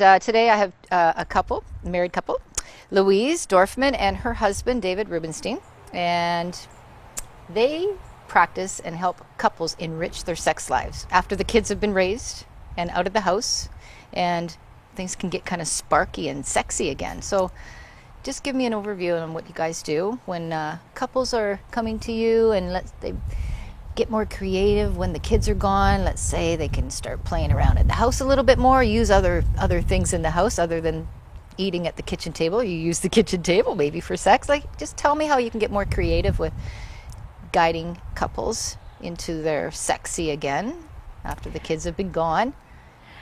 Today I have a couple, a married couple, Louise Dorfman and her husband, David Rubinstein. And they practice and help couples enrich their sex lives after the kids have been raised and out of the house, and things can get kind of sparky and sexy again. So just give me an overview on what you guys do when couples are coming to you and they get more creative when the kids are gone. Let's say they can start playing around in the house a little bit more, use other things in the house other than eating at the kitchen table. You use the kitchen table maybe for sex. Like, just tell me how you can get more creative with guiding couples into their sexy again after the kids have been gone.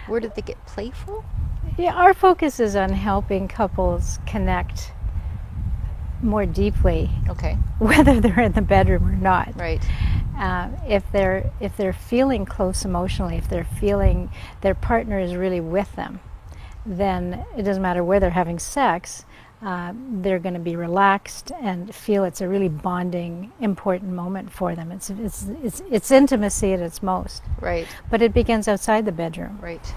Where did they get playful? Yeah, our focus is on helping couples connect more deeply. Okay. Whether they're in the bedroom or not. Right. If they're feeling close emotionally, if they're feeling their partner is really with them, then it doesn't matter where they're having sex. They're going to be relaxed and feel it's a really bonding, important moment for them. It's intimacy at its most. Right. But it begins outside the bedroom. Right.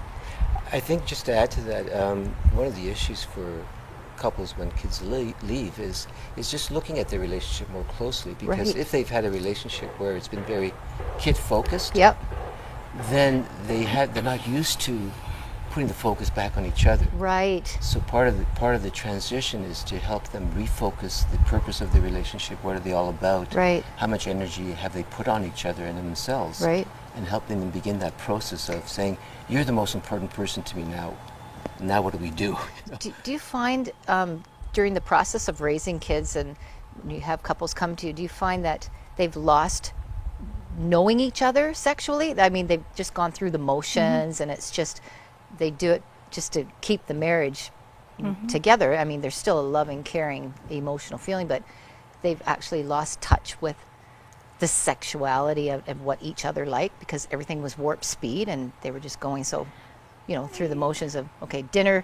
I think just to add to that, one of the issues for couples when kids leave is just looking at their relationship more closely, because Right. if they've had a relationship where it's been very kid focused, Yep. then they're not used to putting the focus back on each other. Right. So part of the transition is to help them refocus the purpose of the relationship. What are they all about? Right. How much energy have they put on each other and themselves? Right. And helping them begin that process of saying, "You're the most important person to me now. Now what do we do?" Do you find during the process of raising kids, and you have couples come to you, do you find that they've lost knowing each other sexually? I mean, they've just gone through the motions, and it's just they do it just to keep the marriage together. I mean, there's still a loving, caring, emotional feeling, but they've actually lost touch with the sexuality of what each other liked, because everything was warp speed and they were just going so, through the motions of, okay, dinner,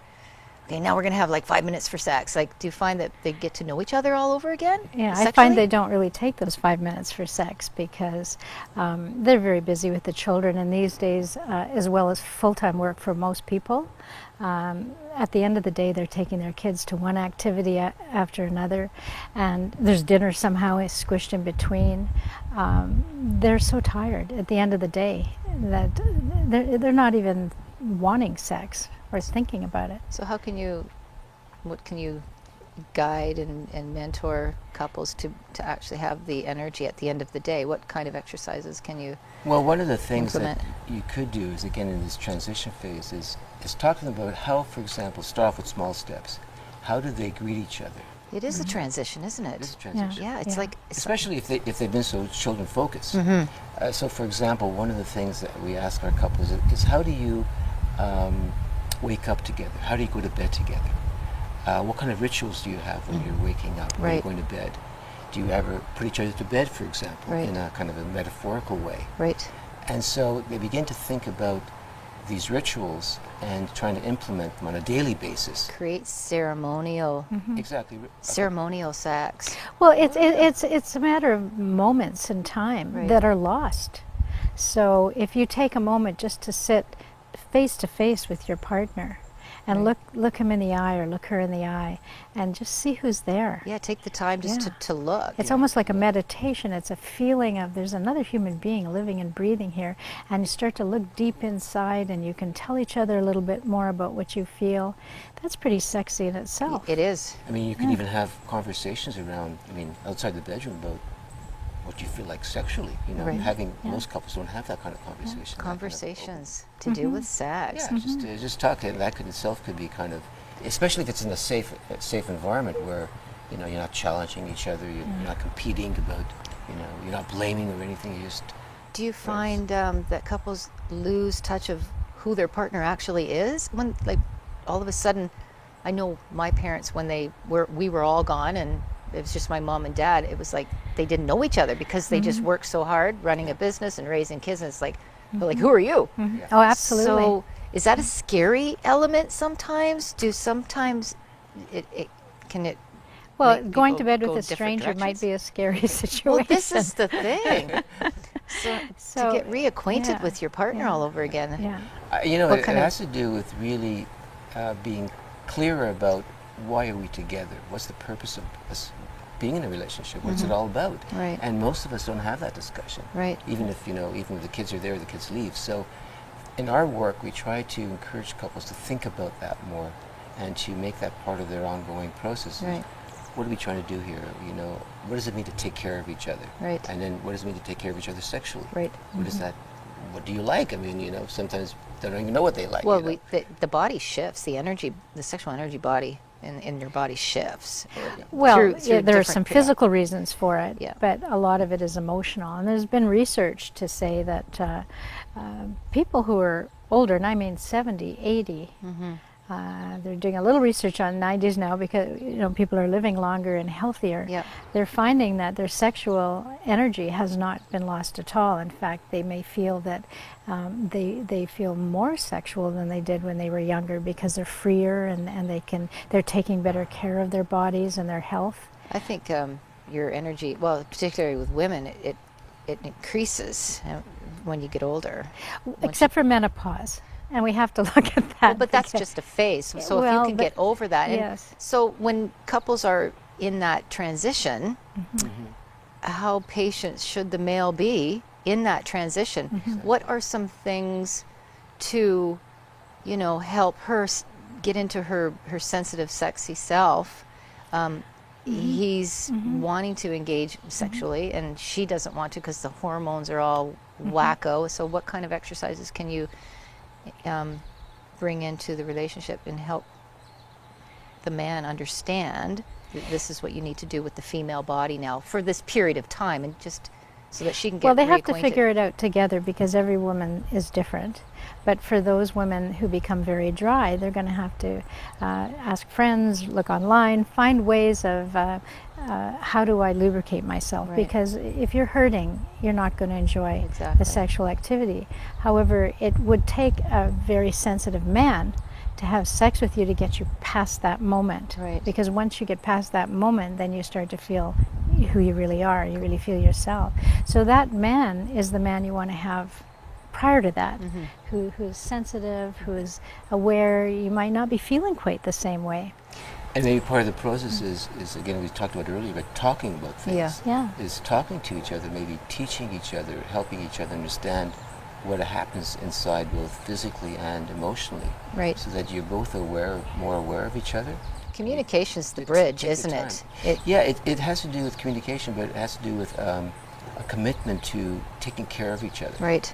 okay, now we're going to have like 5 minutes for sex. Like, do you find that they get to know each other all over again? Yeah, sexually? I find they don't really take those 5 minutes for sex because they're very busy with the children, and these days, as well as full-time work for most people, at the end of the day, they're taking their kids to one activity after another, and there's dinner somehow is squished in between. They're so tired at the end of the day that they're not even wanting sex or thinking about it. So what can you guide and mentor couples to actually have the energy at the end of the day? What kind of exercises can you Well, one of the things implement? that you could do is, again, in this transition phase, is talking about how, for example, start off with small steps. How do they greet each other? It is a transition, isn't it? It is a transition. Yeah, it's Yeah. like... Especially if they've been so children focused. So, for example, one of the things that we ask our couples is how do you wake up together? How do you go to bed together? What kind of rituals do you have when you're waking up, when you're Right. going to bed? Do you ever put each other to bed, for example, Right. in a kind of a metaphorical way? Right. And so they begin to think about these rituals and trying to implement them on a daily basis. Create ceremonial Exactly. ceremonial sex. Well, it's a matter of moments in time Right. that are lost. So if you take a moment just to sit face to face with your partner and Right. look him in the eye or look her in the eye and just see who's there. Yeah, take the time just Yeah. to look. It's almost like a meditation. It's a feeling of there's another human being living and breathing here, and you start to look deep inside and you can tell each other a little bit more about what you feel. That's pretty sexy in itself. It is. I mean, you can even have conversations around, outside the bedroom about what you feel like sexually. Right. Most couples don't have that kind of conversation. that kind of Conversations to do with sex. Yeah, just talk. That itself could be kind of, especially if it's in a safe environment where, you're not challenging each other, you're not competing about, you're not blaming or anything. You just. Do you find that couples lose touch of who their partner actually is? When, like, all of a sudden, I know my parents, when we were all gone and it was just my mom and dad, it was like they didn't know each other because they just worked so hard running a business and raising kids, and it's like, they're like, who are you? Oh, absolutely. So is that a scary element sometimes? Can it Well, make going people to bed with go a different stranger might directions? be a scary situation. Well, this is the thing. So, to get reacquainted yeah, with your partner yeah. all over again. Yeah. It What kind of- has to do with really being clearer about why are we together? What's the purpose of us being in a relationship? What's it all about? Right. And most of us don't have that discussion. Right. Even if the kids are there, the kids leave. So in our work, we try to encourage couples to think about that more and to make that part of their ongoing process. Right. What are we trying to do here? What does it mean to take care of each other? Right. And then what does it mean to take care of each other sexually? Right. What is that? What do you like? I mean, sometimes they don't even know what they like. Well, the body shifts. The sexual energy body in your body shifts. Well, through there are different some physical reasons for it, Yeah. but a lot of it is emotional. And there's been research to say that people who are older, and I mean 70, 80, they're doing a little research on 90s now because people are living longer and healthier. Yeah. They're finding that their sexual energy has not been lost at all. In fact, they may feel that they feel more sexual than they did when they were younger because they're freer and they're taking better care of their bodies and their health. I think your energy, well, particularly with women, it increases when you get older. Except for menopause. And we have to look at that. But that's just a phase. So if you can get over that. And yes. so when couples are in that transition, how patient should the male be in that transition? What are some things to, help her get into her sensitive, sexy self? He's wanting to engage sexually, and she doesn't want to because the hormones are all wacko. So what kind of exercises can you bring into the relationship and help the man understand that this is what you need to do with the female body now for this period of time, and just so that she can get Well, they have to reacquainted? figure it out together because every woman is different. But for those women who become very dry, they're going to have to ask friends, look online, find ways of how do I lubricate myself? Right. Because if you're hurting, you're not going to enjoy Exactly. the sexual activity. However, it would take a very sensitive man to have sex with you to get you past that moment. Right. Because once you get past that moment, then you start to feel who you really are. You really feel yourself. So that man is the man you want to have prior to that, who's sensitive, who's aware. You might not be feeling quite the same way. And maybe part of the process is again, we talked about earlier, but talking about things. Yeah. Is talking to each other, maybe teaching each other, helping each other understand what happens inside both physically and emotionally. Right. So that you're both more aware of each other. Communication's the Take bridge, the isn't time. it? It has to do with communication, but it has to do with a commitment to taking care of each other. Right.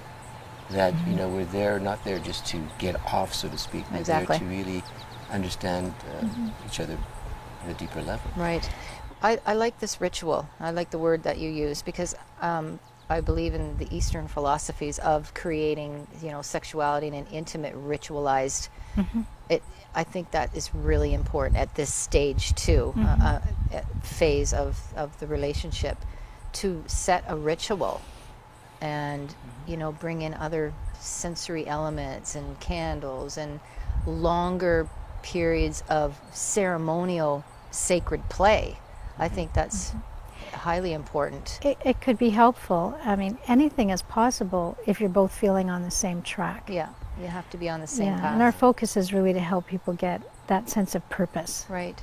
That we're there, not there just to get off, so to speak. We're Exactly. there to really understand each other at a deeper level. Right. I like this ritual. I like the word that you use because I believe in the Eastern philosophies of creating, sexuality in an intimate, ritualized. I think that is really important at this stage too, phase of the relationship, to set a ritual, and bring in other sensory elements and candles and longer periods of ceremonial, sacred play. I think that's highly important. It could be helpful. I mean, anything is possible if you're both feeling on the same track. Yeah, you have to be on the same Yeah, path. and our focus is really to help people get that sense of purpose. Right.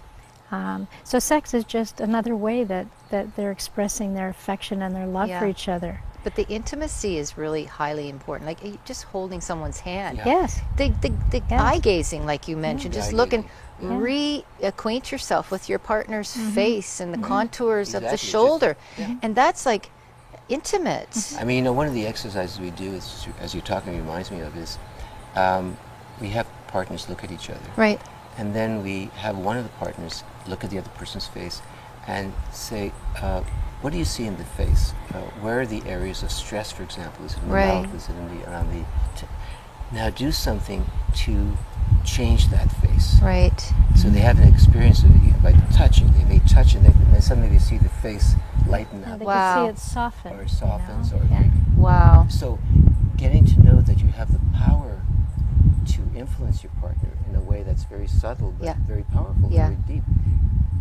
So sex is just another way that they're expressing their affection and their love for Yeah. each other. But the intimacy is really highly important. Like just holding someone's hand. Yeah. Yes. The Yes. eye gazing, like you mentioned, just Eye look and gazing. reacquaint yourself with your partner's face and the contours of the Exactly, shoulder. yeah. And that's like intimate. I mean, one of the exercises we do, as you're talking, reminds me of is we have partners look at each other. Right. And then we have one of the partners look at the other person's face and say, what do you see in the face? Where are the areas of stress, for example? Is it in the Right. mouth? Is it around the... Now do something to change that face. Right. So they have an experience of it by touching. They may touch and then suddenly they see the face lighten Yeah, up they Wow. can see it soften. or softens. Or Yeah. Wow. So getting to know that you have the power to influence your partner in a way that's very subtle but Yeah. very powerful, Yeah. very deep,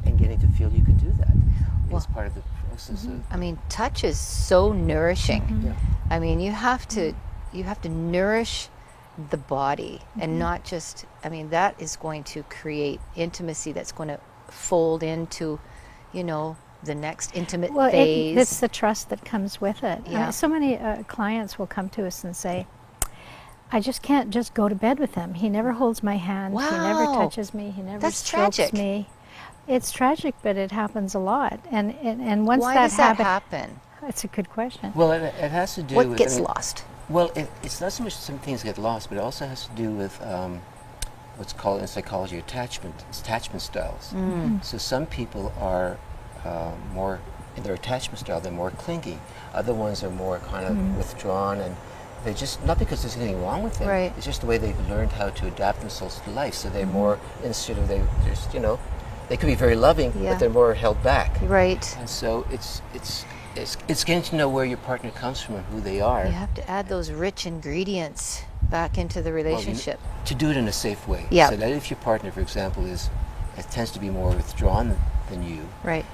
and getting to feel you can do that Well, is part of the process of... I mean, touch is so nourishing. Yeah. I mean, you have to nourish the body, and not just, I mean, that is going to create intimacy that's going to fold into, you know, the next intimate phase. It's the trust that comes with it. Yeah. So many clients will come to us and say, I just can't just go to bed with him. He never holds my hand. He never Wow. touches me. He never That's strokes tragic. me. It's tragic, but it happens a lot. And once Why that does that habit, happen? it's a good question. Well, it has to do What with... gets lost? Well, it's not so much some things get lost, but it also has to do with what's called in psychology attachment styles. So some people are more, in their attachment style, they're more clingy. Other ones are more kind of withdrawn, and they're just, not because there's anything wrong with them, Right. it's just the way they've learned how to adapt themselves to life. So they're more, instead of, they just, you know, they could be very loving, Yeah. but they're more held back. Right. And so it's getting to know where your partner comes from and who they are. You have to add those rich ingredients back into the Well, relationship. to do it in a safe way. Yeah. So that if your partner, for example, tends to be more withdrawn than you, Right.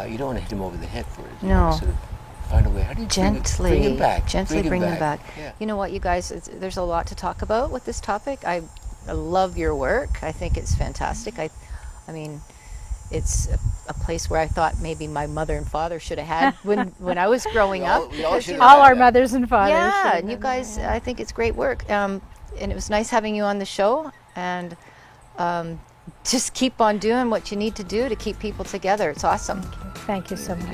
you don't want to hit him over the head for it. You No. want to sort of find a way. How do you Gently, bring him back? gently bring them back. Yeah. You know what, you guys, there's a lot to talk about with this topic. I love your work. I think it's fantastic. I mean, it's a place where I thought maybe my mother and father should have had when I was growing up. We all should have All had our that. mothers and fathers. Yeah, should and you have guys, done I think it's great work. And it was nice having you on the show. And just keep on doing what you need to do to keep people together. It's awesome. that. Thank you so much.